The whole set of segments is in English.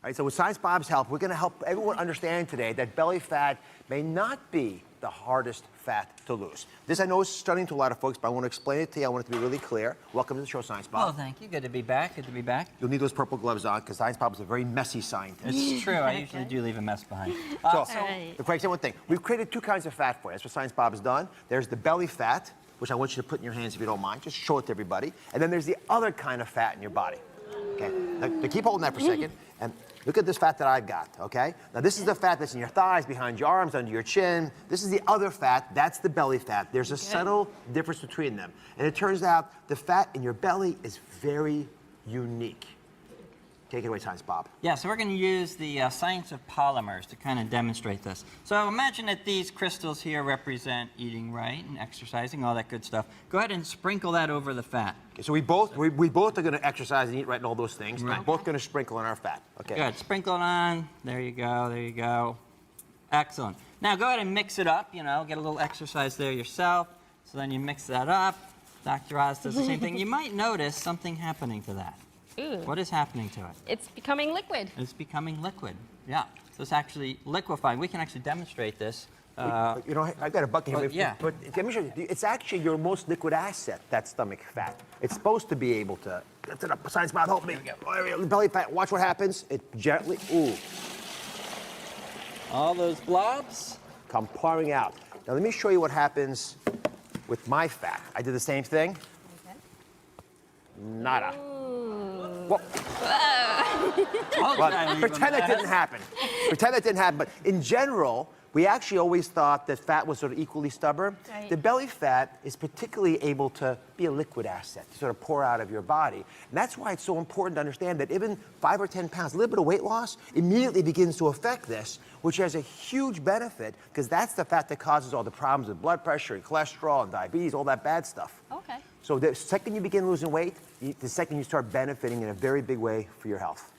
right, so with Science Bob's help, we're going to help everyone understand today that belly fat may not be the hardest fat to lose. This I know is stunning to a lot of folks, but I want to explain it to you. I want it to be really clear. Welcome to the show, Science Bob. Oh, thank you. Good to be back. Good to be back. You'll need those purple gloves on because Science Bob is a very messy scientist. It's true. I usually do leave a mess behind. So, Craig, say one thing. We've created two kinds of fat for you. That's what Science Bob has done. There's the belly fat, which I want you to put in your hands if you don't mind. Just show it to everybody. And then there's the other kind of fat in your body. Okay? Now keep holding that for a second. And look at this fat that I've got, okay? Now, this is the fat that's in your thighs, behind your arms, under your chin. This is the other fat. That's the belly fat. There's a subtle difference between them. And it turns out the fat in your belly is very unique. Take it away, Science Bob. Yeah, so we're going to use the science of polymers to kind of demonstrate this. So imagine that these crystals here represent eating right and exercising, all that good stuff. Go ahead and sprinkle that over the fat. Okay, so we both are going to exercise and eat right and all those things. Right. We're both going to sprinkle on our fat. Okay. Good. Sprinkle it on. There you go. There you go. Excellent. Now go ahead and mix it up. You know, get a little exercise there yourself. So then you mix that up. Dr. Oz does the same thing. You might notice something happening to that. Ooh. What is happening to it? It's becoming liquid. It's becoming liquid. Yeah. So it's actually liquefying. We can actually demonstrate this. You know, I've got a bucket here. Yeah. But let me show you. It's actually your most liquid asset, that stomach fat. It's supposed to be able to. Lift it up. Science Bob, help me. Belly fat. Watch what happens. It gently. Ooh. All those blobs come pouring out. Now let me show you what happens with my fat. I did the same thing. Okay. Nada. Well, well, pretend that didn't happen. Pretend that didn't happen. But in general, we actually always thought that fat was sort of equally stubborn. Right. The belly fat is particularly able to be a liquid asset, to sort of pour out of your body. And that's why it's so important to understand that even 5 or 10 pounds, a little bit of weight loss, immediately begins to affect this, which has a huge benefit because that's the fat that causes all the problems with blood pressure and cholesterol and diabetes, all that bad stuff. Okay. So the second you begin losing weight, the second you start benefiting in a very big way for your health.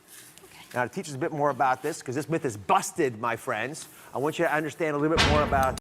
Okay. Now, to teach us a bit more about this, because this myth is busted, my friends, I want you to understand a little bit more about